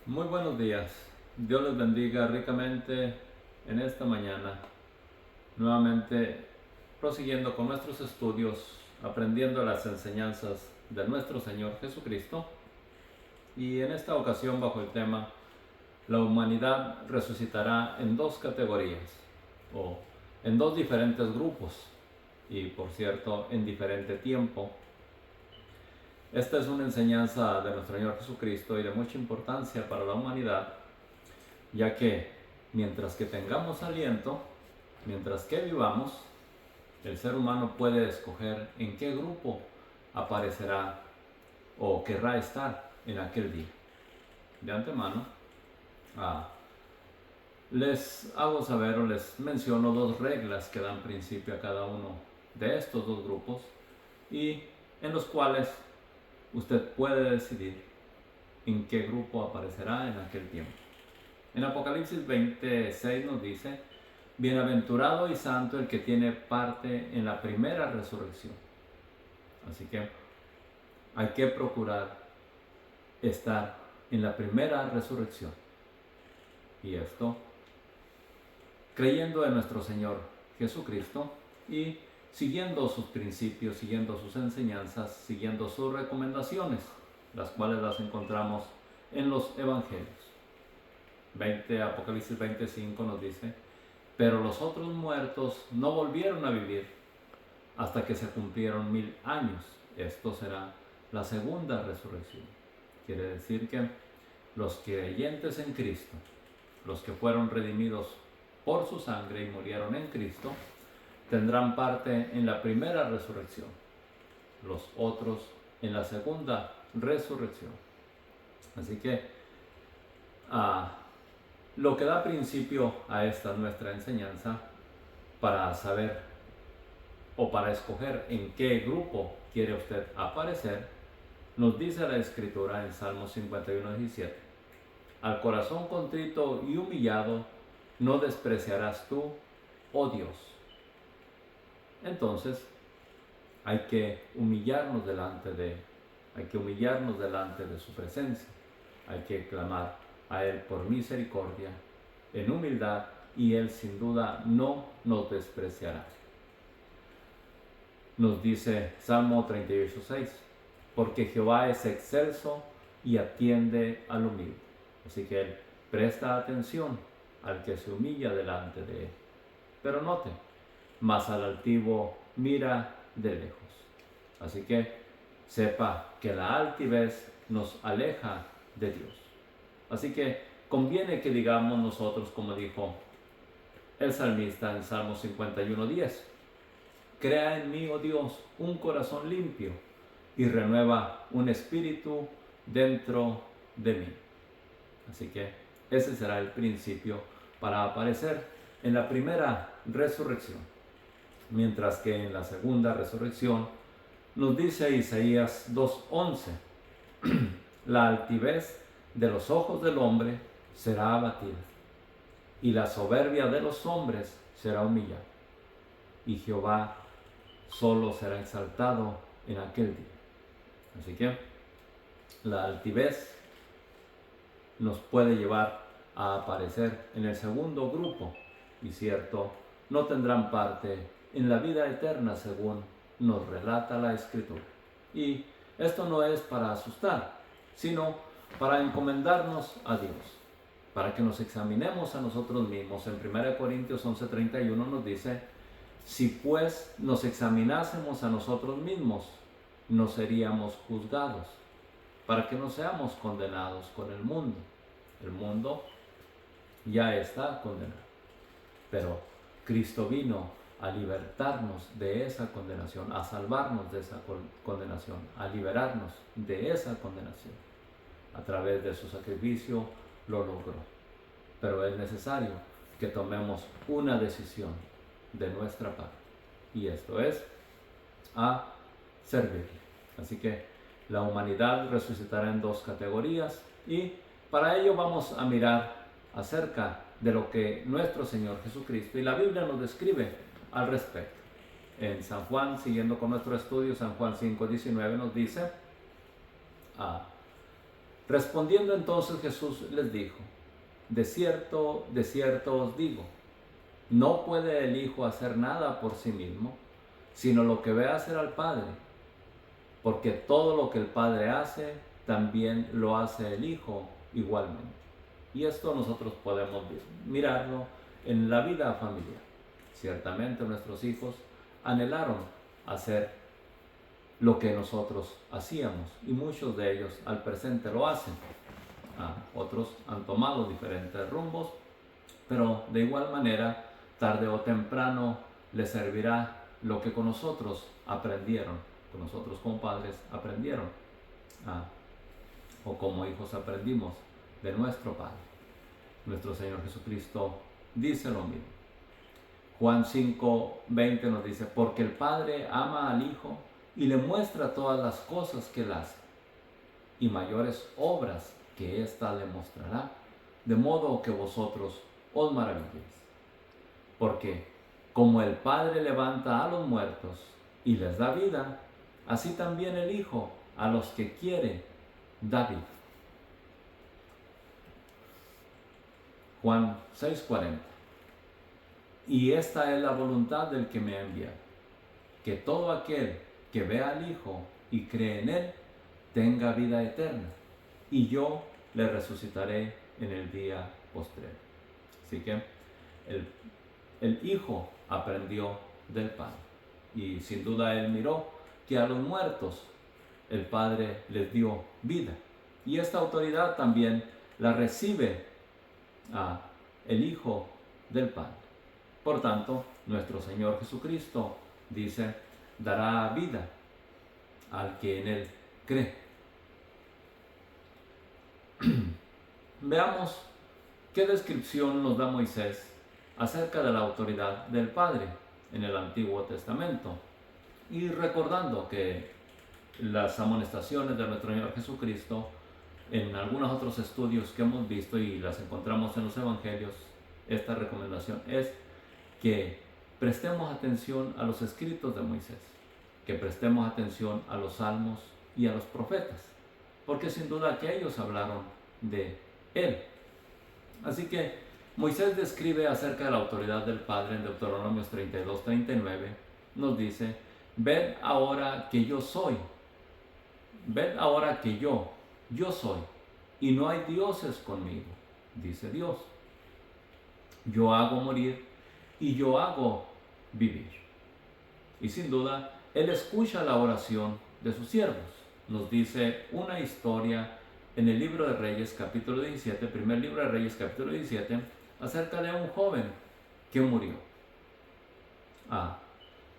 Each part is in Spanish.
Muy buenos días. Dios les bendiga ricamente en esta mañana. Nuevamente prosiguiendo con nuestros estudios, aprendiendo las enseñanzas de nuestro Señor Jesucristo. Y en esta ocasión bajo el tema, la humanidad resucitará en dos categorías o en dos diferentes grupos y por cierto en diferente tiempo. Esta es una enseñanza de nuestro Señor Jesucristo y de mucha importancia para la humanidad, ya que mientras que tengamos aliento, mientras que vivamos, el ser humano puede escoger en qué grupo aparecerá o querrá estar en aquel día. De antemano, les hago saber o les menciono dos reglas que dan principio a cada uno de estos dos grupos y en los cuales usted puede decidir en qué grupo aparecerá en aquel tiempo. En Apocalipsis 26 nos dice: bienaventurado y santo el que tiene parte en la primera resurrección. Así que hay que procurar estar en la primera resurrección. Y esto creyendo en nuestro Señor Jesucristo y siguiendo sus principios, siguiendo sus enseñanzas, siguiendo sus recomendaciones, las cuales las encontramos en los evangelios. Apocalipsis 25 nos dice: pero los otros muertos no volvieron a vivir hasta que se cumplieron 1000 años. Esto será la segunda resurrección. Quiere decir que los creyentes en Cristo, los que fueron redimidos por su sangre y murieron en Cristo, tendrán parte en la primera resurrección, los otros en la segunda resurrección. Así que lo que da principio a esta nuestra enseñanza, para saber o para escoger en qué grupo quiere usted aparecer, nos dice la Escritura en Salmos 51:17: al corazón contrito y humillado no despreciarás tú, oh Dios. Entonces hay que humillarnos delante de Él, hay que humillarnos delante de su presencia, hay que clamar a Él por misericordia, en humildad, y Él sin duda no nos despreciará. Nos dice Salmo 38:6: porque Jehová es excelso y atiende al humilde. Así que Él presta atención al que se humilla delante de Él. Pero note, mas al altivo mira de lejos. Así que sepa que la altivez nos aleja de Dios. Así que conviene que digamos nosotros, como dijo el salmista en Salmo 51:10: crea en mí, oh Dios, un corazón limpio y renueva un espíritu dentro de mí. Así que ese será el principio para aparecer en la primera resurrección. Mientras que en la segunda resurrección nos dice Isaías 2:11: la altivez de los ojos del hombre será abatida, y la soberbia de los hombres será humillada, y Jehová solo será exaltado en aquel día. Así que la altivez nos puede llevar a aparecer en el segundo grupo, y cierto, no tendrán parte en la vida eterna según nos relata la Escritura. Y esto no es para asustar, sino para encomendarnos a Dios, para que nos examinemos a nosotros mismos. En 1 Corintios 11:31 nos dice: si pues nos examinásemos a nosotros mismos, no seríamos juzgados, para que no seamos condenados con el mundo. El mundo ya está condenado, pero Cristo vino a libertarnos de esa condenación, a salvarnos de esa condenación, a liberarnos de esa condenación. A través de su sacrificio lo logró. Pero es necesario que tomemos una decisión de nuestra parte, y esto es a servirle. Así que la humanidad resucitará en dos categorías, y para ello vamos a mirar acerca de lo que nuestro Señor Jesucristo y la Biblia nos describe al respecto. En San Juan, siguiendo con nuestro estudio, San Juan 5:19 nos dice: Respondiendo entonces Jesús les dijo, de cierto os digo, no puede el Hijo hacer nada por sí mismo, sino lo que ve hacer al Padre, porque todo lo que el Padre hace, también lo hace el Hijo igualmente. Y esto nosotros podemos mirarlo en la vida familiar. Ciertamente nuestros hijos anhelaron hacer lo que nosotros hacíamos y muchos de ellos al presente lo hacen. Otros han tomado diferentes rumbos, pero de igual manera, tarde o temprano les servirá lo que con nosotros aprendieron, con nosotros como padres aprendieron, o como hijos aprendimos de nuestro Padre. Nuestro Señor Jesucristo dice lo mismo. Juan 5:20 nos dice, porque el Padre ama al Hijo y le muestra todas las cosas que él hace, y mayores obras que ésta le mostrará, de modo que vosotros os maravilléis. Porque como el Padre levanta a los muertos y les da vida, así también el Hijo a los que quiere da vida. Juan 6:40. Y esta es la voluntad del que me ha enviado, que todo aquel que vea al Hijo y cree en él, tenga vida eterna, y yo le resucitaré en el día postrero. Así que el Hijo aprendió del Padre, y sin duda él miró que a los muertos el Padre les dio vida, y esta autoridad también la recibe el Hijo del Padre. Por tanto, nuestro Señor Jesucristo dice, dará vida al que en él cree. Veamos qué descripción nos da Moisés acerca de la autoridad del Padre en el Antiguo Testamento. Y recordando que las amonestaciones de nuestro Señor Jesucristo, en algunos otros estudios que hemos visto y las encontramos en los Evangelios, esta recomendación es que prestemos atención a los escritos de Moisés, que prestemos atención a los salmos y a los profetas, porque sin duda que ellos hablaron de él. Así que Moisés describe acerca de la autoridad del Padre en Deuteronomios 32:39, nos dice, ved ahora que yo soy, ved ahora que yo soy, y no hay dioses conmigo, dice Dios. Yo hago morir y yo hago vivir. Y sin duda, Él escucha la oración de sus siervos. Nos dice una historia en el libro de Reyes, capítulo 17, primer libro de Reyes, capítulo 17, acerca de un joven que murió.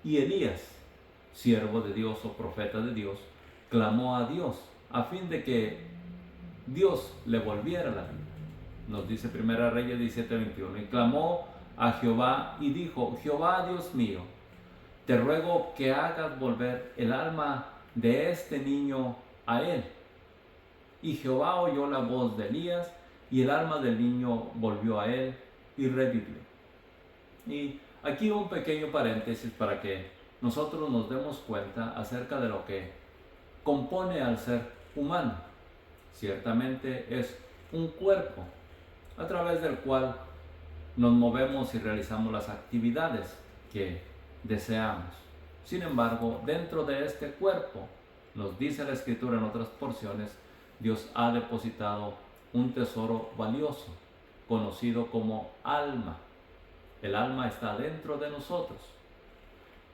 Y Elías, siervo de Dios o profeta de Dios, clamó a Dios a fin de que Dios le volviera la vida. Nos dice Primera Reyes 17:21, y clamó a Jehová y dijo, Jehová Dios mío, te ruego que hagas volver el alma de este niño a él. Y Jehová oyó la voz de Elías, y el alma del niño volvió a él y revivió. Y aquí un pequeño paréntesis para que nosotros nos demos cuenta acerca de lo que compone al ser humano. Ciertamente es un cuerpo a través del cual nos movemos y realizamos las actividades que deseamos. Sin embargo, dentro de este cuerpo, nos dice la Escritura en otras porciones, Dios ha depositado un tesoro valioso, conocido como alma. El alma está dentro de nosotros.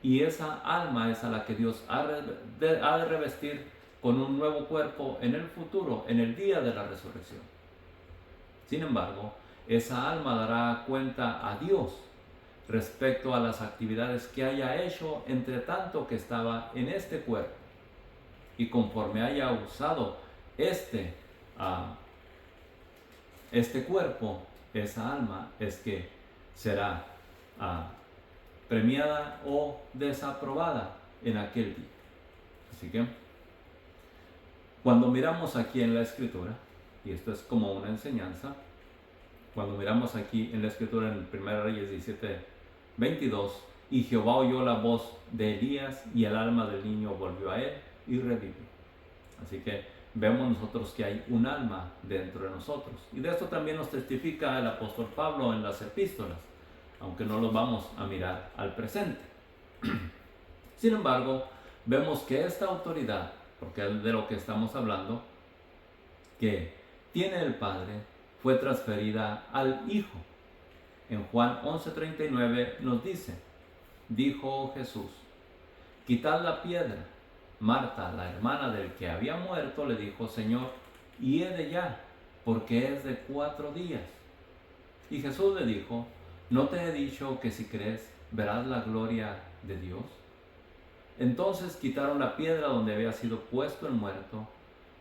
Y esa alma es a la que Dios ha de revestir con un nuevo cuerpo en el futuro, en el día de la resurrección. Sin embargo, esa alma dará cuenta a Dios respecto a las actividades que haya hecho entre tanto que estaba en este cuerpo. Y conforme haya usado este cuerpo, esa alma es que será premiada o desaprobada en aquel día. Así que, cuando miramos aquí en la Escritura, y esto es como una enseñanza, cuando miramos aquí en la Escritura en 1 Reyes 17:22, y Jehová oyó la voz de Elías y el alma del niño volvió a él y revivió. Así que vemos nosotros que hay un alma dentro de nosotros. Y de esto también nos testifica el apóstol Pablo en las epístolas, aunque no los vamos a mirar al presente. Sin embargo, vemos que esta autoridad, porque es de lo que estamos hablando, que tiene el Padre, fue transferida al Hijo. En Juan 11:39 nos dice, dijo Jesús, quitad la piedra. Marta, la hermana del que había muerto, le dijo, Señor, hiede ya, porque es de 4 días. Y Jesús le dijo, ¿no te he dicho que si crees verás la gloria de Dios? Entonces quitaron la piedra donde había sido puesto el muerto,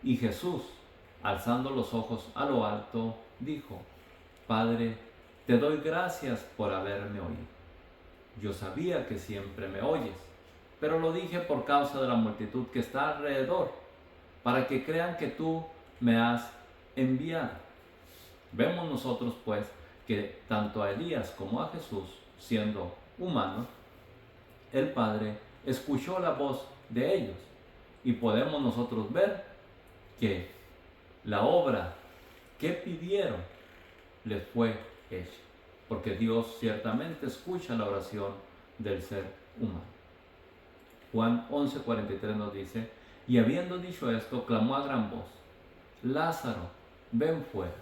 y Jesús, alzando los ojos a lo alto, dijo, Padre, te doy gracias por haberme oído. Yo sabía que siempre me oyes, pero lo dije por causa de la multitud que está alrededor, para que crean que tú me has enviado. Vemos nosotros pues que tanto a Elías como a Jesús, siendo humanos, el Padre escuchó la voz de ellos, y podemos nosotros ver que la obra que pidieron les fue hecha, porque Dios ciertamente escucha la oración del ser humano. Juan 11:43 nos dice, y habiendo dicho esto, clamó a gran voz, Lázaro, ven fuera.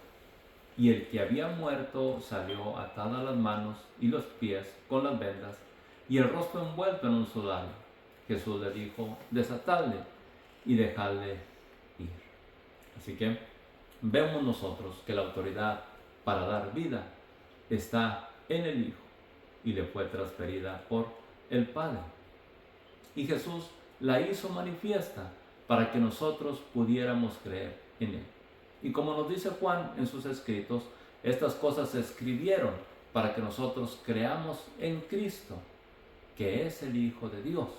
Y el que había muerto salió atadas las manos y los pies con las vendas, y el rostro envuelto en un sudario. Jesús le dijo, desatadle y dejadle ir. Así que vemos nosotros que la autoridad para dar vida está en el Hijo y le fue transferida por el Padre. Y Jesús la hizo manifiesta para que nosotros pudiéramos creer en Él. Y como nos dice Juan en sus escritos, estas cosas se escribieron para que nosotros creamos en Cristo, que es el Hijo de Dios,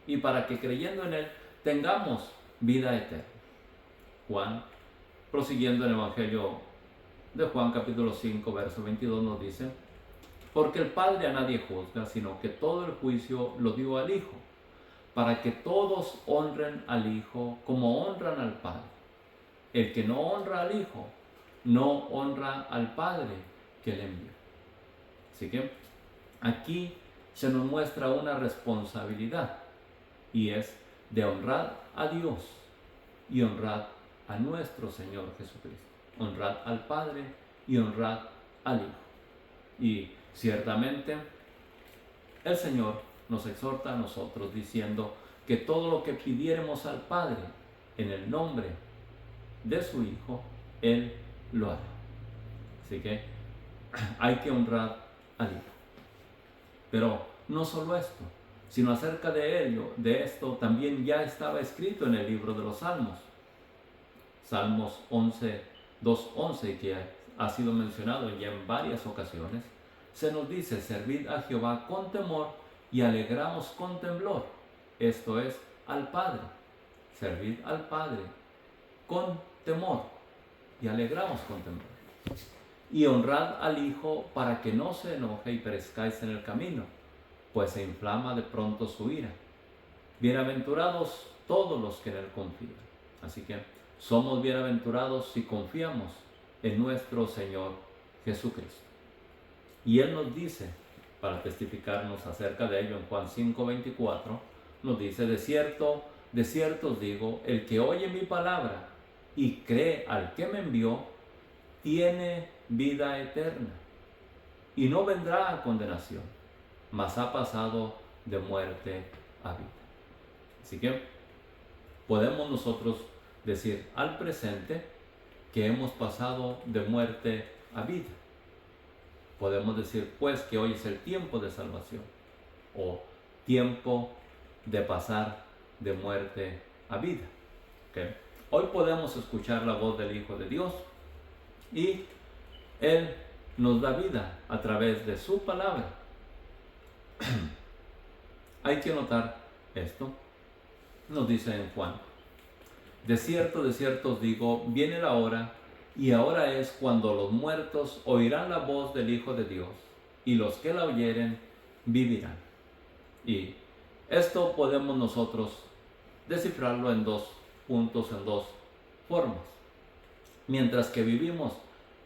y para que creyendo en Él tengamos vida eterna. Juan, prosiguiendo en el Evangelio de Juan capítulo 5, verso 22 nos dice, porque el Padre a nadie juzga, sino que todo el juicio lo dio al Hijo, para que todos honren al Hijo como honran al Padre. El que no honra al Hijo, no honra al Padre que le envió. Así que aquí se nos muestra una responsabilidad, y es de honrar a Dios y honrar a nuestro Señor Jesucristo. Honrar al Padre y honrar al Hijo. Y ciertamente el Señor nos exhorta a nosotros diciendo que todo lo que pidiéremos al Padre en el nombre de su Hijo, Él lo hará. Así que hay que honrar al Hijo. Pero no solo esto, sino acerca de ello, de esto también ya estaba escrito en el libro de los Salmos. Salmos 2:11, que ha sido mencionado ya en varias ocasiones, se nos dice, servid a Jehová con temor y alegramos con temblor. Esto es, al Padre. Servid al Padre con temor y alegramos con temor. Y honrad al Hijo para que no se enoje y perezcáis en el camino, pues se inflama de pronto su ira. Bienaventurados todos los que en Él confían. Así que somos bienaventurados si confiamos en nuestro Señor Jesucristo. Y Él nos dice, para testificarnos acerca de ello en Juan 5:24, nos dice, de cierto os digo, el que oye mi palabra y cree al que me envió, tiene vida eterna y no vendrá a condenación, mas ha pasado de muerte a vida. Así que podemos nosotros decir al presente que hemos pasado de muerte a vida. Podemos decir pues que hoy es el tiempo de salvación o tiempo de pasar de muerte a vida. ¿Okay? Hoy podemos escuchar la voz del Hijo de Dios y Él nos da vida a través de su palabra. Hay que notar esto. Nos dice en Juan, de cierto os digo, viene la hora, y ahora es cuando los muertos oirán la voz del Hijo de Dios, y los que la oyeren vivirán. Y esto podemos nosotros descifrarlo en dos puntos, en dos formas. Mientras que vivimos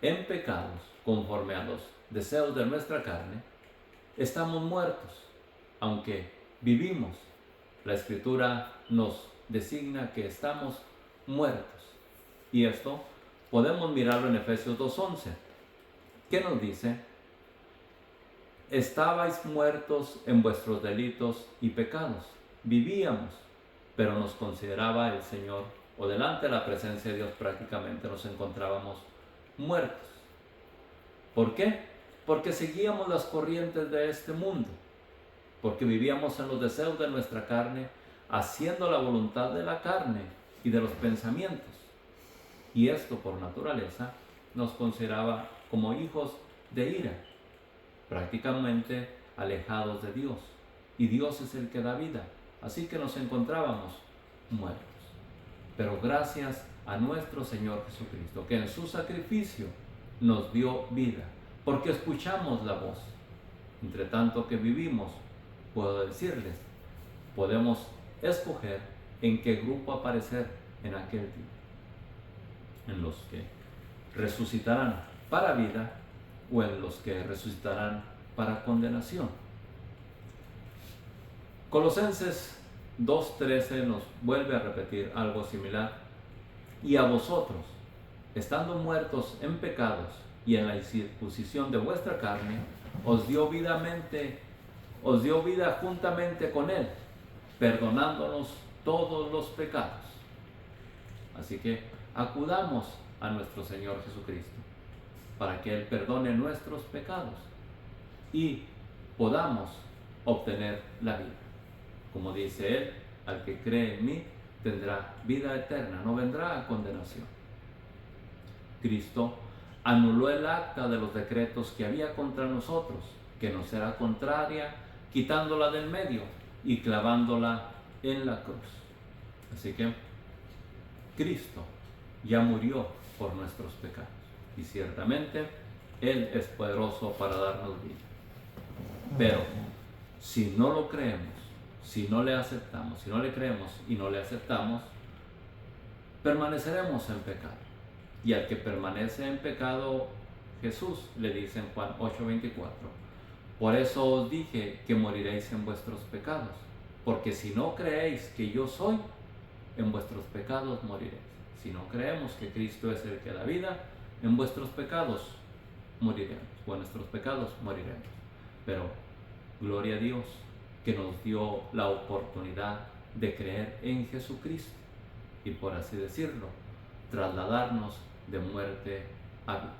en pecados conforme a los deseos de nuestra carne, estamos muertos, aunque vivimos. La Escritura nos designa que estamos muertos. Y esto podemos mirarlo en Efesios 2:11. ¿Qué nos dice? Estabais muertos en vuestros delitos y pecados. Vivíamos, pero nos consideraba el Señor, o delante de la presencia de Dios prácticamente nos encontrábamos muertos. ¿Por qué? Porque seguíamos las corrientes de este mundo, porque vivíamos en los deseos de nuestra carne, haciendo la voluntad de la carne y de los pensamientos. Y esto, por naturaleza, nos consideraba como hijos de ira, prácticamente alejados de Dios. Y Dios es el que da vida, así que nos encontrábamos muertos. Pero gracias a nuestro Señor Jesucristo, que en su sacrificio nos dio vida, porque escuchamos la voz. Entre tanto que vivimos, puedo decirles, podemos escoger en qué grupo aparecer en aquel día, en los que resucitarán para vida o en los que resucitarán para condenación. Colosenses 2:13 nos vuelve a repetir algo similar. Y a vosotros, estando muertos en pecados y en la incircuncisión de vuestra carne, os dio vida juntamente con Él, perdonándonos todos los pecados. Así que acudamos a nuestro Señor Jesucristo para que Él perdone nuestros pecados y podamos obtener la vida. Como dice Él, al que cree en mí tendrá vida eterna, no vendrá a condenación. Cristo anuló el acta de los decretos que había contra nosotros, que nos era contraria, quitándola del medio y clavándola en la cruz. Así que Cristo ya murió por nuestros pecados y ciertamente Él es poderoso para darnos vida. Pero si no lo creemos, si no le aceptamos, si no le creemos y no le aceptamos, permaneceremos en pecado. Y al que permanece en pecado, Jesús le dice en Juan 8:24, por eso os dije que moriréis en vuestros pecados, porque si no creéis que yo soy, en vuestros pecados moriréis. Si no creemos que Cristo es el que da vida, en vuestros pecados moriremos, o en nuestros pecados moriremos. Pero gloria a Dios que nos dio la oportunidad de creer en Jesucristo y, por así decirlo, trasladarnos de muerte a vida.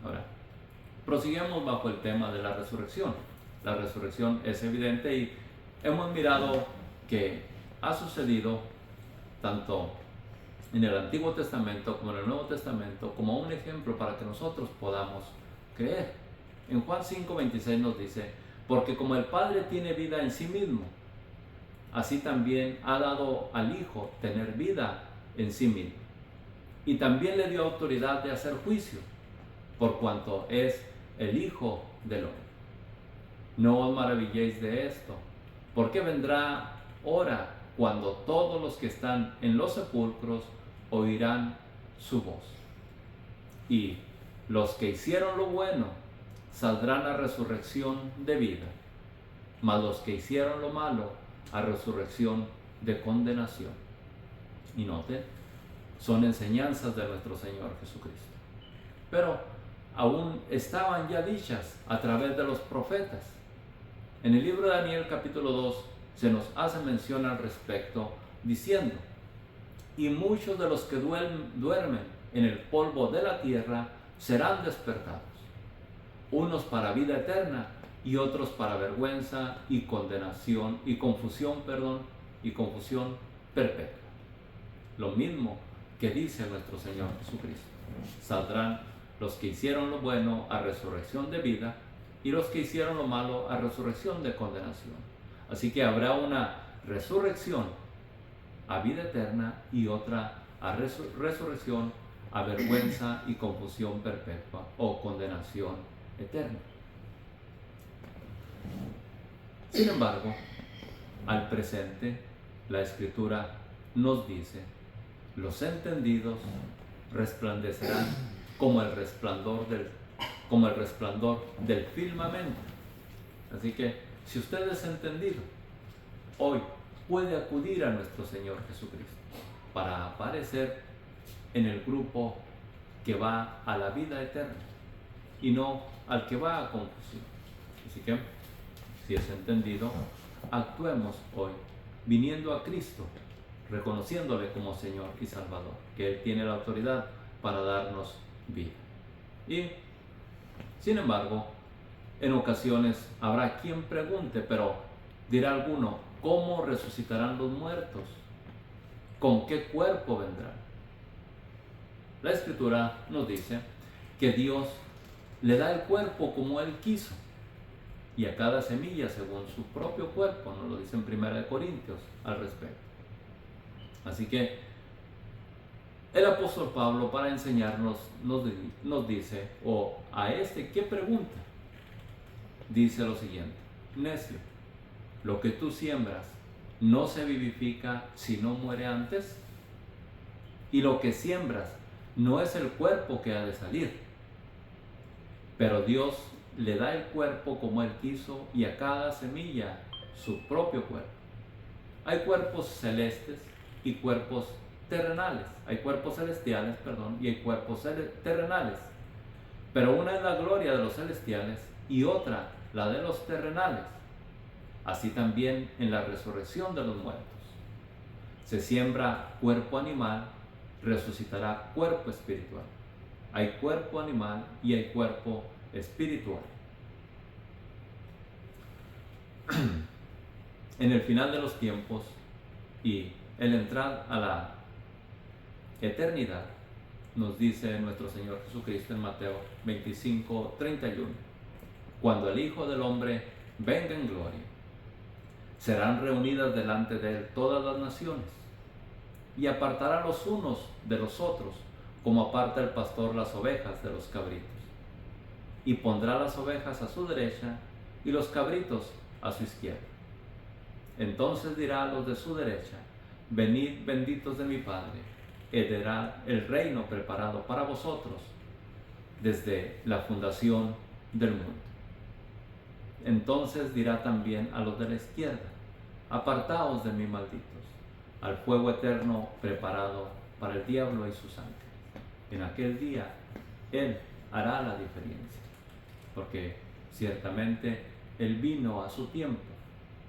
Ahora, prosiguemos bajo el tema de la resurrección. La resurrección es evidente y hemos mirado que ha sucedido tanto en el Antiguo Testamento como en el Nuevo Testamento como un ejemplo para que nosotros podamos creer. En Juan 5:26 nos dice, porque como el Padre tiene vida en sí mismo, así también ha dado al Hijo tener vida en sí mismo. Y también le dio autoridad de hacer juicio, por cuanto es el Hijo del hombre. No os maravilléis de esto, porque vendrá hora cuando todos los que están en los sepulcros oirán su voz. Y los que hicieron lo bueno saldrán a resurrección de vida, mas los que hicieron lo malo a resurrección de condenación. Y noten, son enseñanzas de nuestro Señor Jesucristo. Pero aún estaban ya dichas a través de los profetas. En el libro de Daniel capítulo 2 se nos hace mención al respecto diciendo, y muchos de los que duermen en el polvo de la tierra serán despertados, unos para vida eterna y otros para vergüenza y condenación y confusión perpetua. Lo mismo que dice nuestro Señor Jesucristo. Saldrán los que hicieron lo bueno a resurrección de vida y los que hicieron lo malo a resurrección de condenación. Así que habrá una resurrección a vida eterna y otra a resurrección a vergüenza y confusión perpetua o condenación eterna. Sin embargo, al presente, la Escritura nos dice Los entendidos resplandecerán como el resplandor del firmamento. Así que si usted es entendido, hoy puede acudir a nuestro Señor Jesucristo para aparecer en el grupo que va a la vida eterna y no al que va a confusión. Así que, si es entendido, actuemos hoy viniendo a Cristo, reconociéndole como Señor y Salvador, que Él tiene la autoridad para darnos vida. Y, sin embargo, en ocasiones habrá quien pregunte, pero dirá alguno, ¿cómo resucitarán los muertos? ¿Con qué cuerpo vendrán? La Escritura nos dice que Dios le da el cuerpo como Él quiso, y a cada semilla según su propio cuerpo, nos lo dice en 1 Corintios al respecto. Así que el apóstol Pablo, para enseñarnos, nos dice, o a este que pregunta, dice lo siguiente: necio, lo que tú siembras no se vivifica si no muere antes, y lo que siembras no es el cuerpo que ha de salir, pero Dios le da el cuerpo como Él quiso, y a cada semilla su propio cuerpo. Hay cuerpos celestes y cuerpos terrenales. Hay cuerpos celestiales, y hay cuerpos terrenales. Pero una es la gloria de los celestiales y otra la de los terrenales. Así también en la resurrección de los muertos. Se siembra cuerpo animal, resucitará cuerpo espiritual. Hay cuerpo animal y hay cuerpo espiritual. En el final de los tiempos y el entrar a la eternidad, nos dice nuestro Señor Jesucristo en Mateo 25:31, cuando el Hijo del Hombre venga en gloria, serán reunidas delante de Él todas las naciones, y apartará los unos de los otros, como aparta el pastor las ovejas de los cabritos, y pondrá las ovejas a su derecha y los cabritos a su izquierda. Entonces dirá a los de su derecha: venid, benditos de mi Padre, heredad el reino preparado para vosotros desde la fundación del mundo. Entonces dirá también a los de la izquierda: apartaos de mí, malditos, al fuego eterno preparado para el diablo y sus ángeles. En aquel día Él hará la diferencia, porque ciertamente Él vino a su tiempo,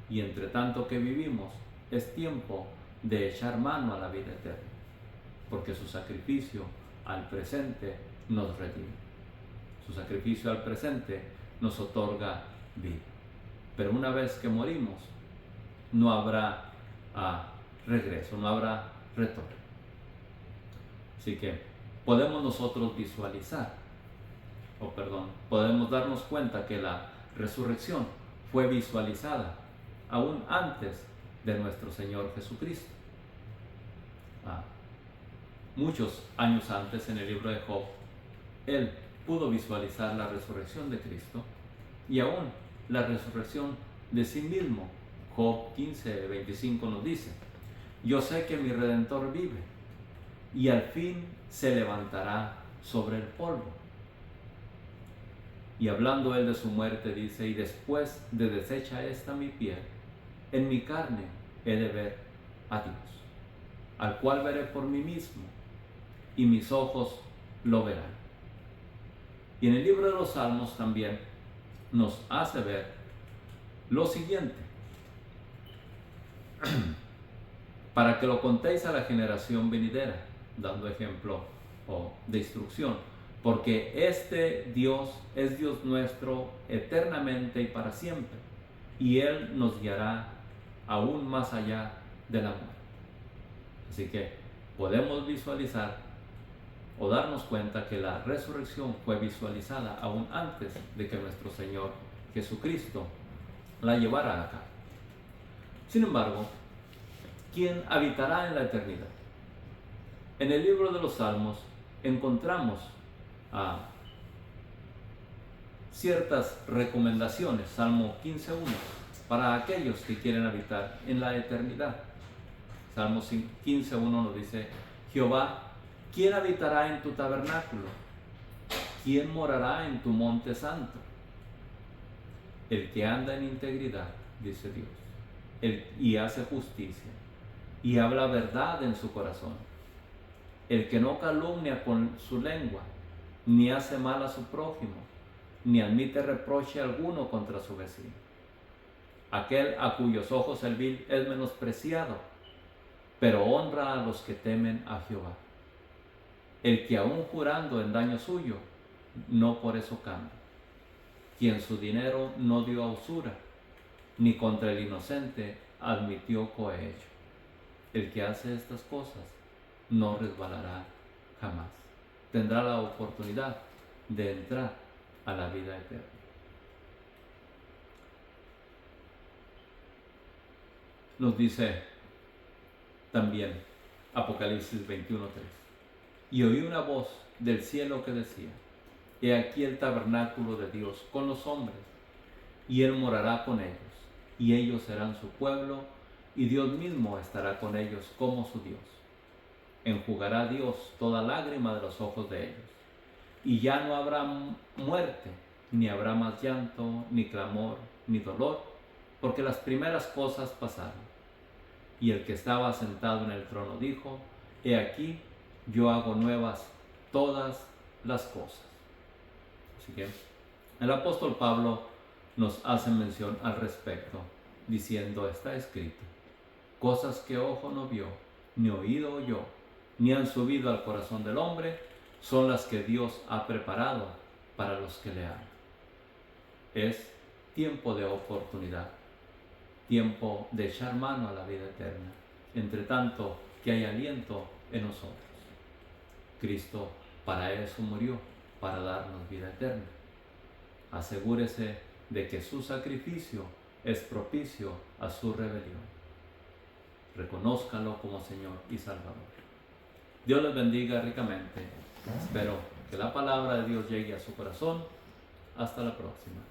y entre tanto que vivimos es tiempo de echar mano a la vida eterna, porque su sacrificio al presente nos redime. Su sacrificio al presente nos otorga vida. Pero una vez que morimos, no habrá regreso, no habrá retorno. Así que podemos nosotros podemos darnos cuenta que la resurrección fue visualizada aún antes de nuestro Señor Jesucristo. Muchos años antes, en el libro de Job, él pudo visualizar la resurrección de Cristo y aún la resurrección de sí mismo. Job 15:25 nos dice: yo sé que mi Redentor vive y al fin se levantará sobre el polvo. Y hablando él de su muerte, dice: y después de deshecha esta mi piel, en mi carne he de ver a Dios, al cual veré por mí mismo, y mis ojos lo verán. Y en el libro de los Salmos también nos hace ver lo siguiente: para que lo contéis a la generación venidera, dando ejemplo de instrucción, porque este Dios es Dios nuestro eternamente y para siempre, y Él nos guiará aún más allá de la muerte. Así que podemos visualizar o darnos cuenta que la resurrección fue visualizada aún antes de que nuestro Señor Jesucristo la llevara a cabo. Sin embargo, ¿quién habitará en la eternidad? En el libro de los Salmos encontramos ciertas recomendaciones. Salmo 15:1, para aquellos que quieren habitar en la eternidad. Salmo 15:1 nos dice: Jehová, ¿quién habitará en tu tabernáculo? ¿Quién morará en tu monte santo? El que anda en integridad, dice Dios, y hace justicia, y habla verdad en su corazón. El que no calumnia con su lengua, ni hace mal a su prójimo, ni admite reproche alguno contra su vecino. Aquel a cuyos ojos el vil es menospreciado, pero honra a los que temen a Jehová. El que aun jurando en daño suyo, no por eso cambia. Quien su dinero no dio a usura, ni contra el inocente admitió cohecho. El que hace estas cosas no resbalará jamás. Tendrá la oportunidad de entrar a la vida eterna. Nos dice también Apocalipsis 21:3. Y oí una voz del cielo que decía: He aquí el tabernáculo de Dios con los hombres, y Él morará con ellos, y ellos serán su pueblo, y Dios mismo estará con ellos como su Dios. Enjugará Dios toda lágrima de los ojos de ellos, y ya no habrá muerte, ni habrá más llanto, ni clamor, ni dolor, porque las primeras cosas pasaron. Y el que estaba sentado en el trono dijo: He aquí, yo hago nuevas todas las cosas. Así que el apóstol Pablo nos hace mención al respecto, diciendo: está escrito, cosas que ojo no vio, ni oído oyó, ni han subido al corazón del hombre, son las que Dios ha preparado para los que le aman. Es tiempo de oportunidad, tiempo de echar mano a la vida eterna, entre tanto que hay aliento en nosotros. Cristo para eso murió, para darnos vida eterna. Asegúrese de que su sacrificio es propicio a su rebelión. Reconózcalo como Señor y Salvador. Dios les bendiga ricamente. Espero que la palabra de Dios llegue a su corazón. Hasta la próxima.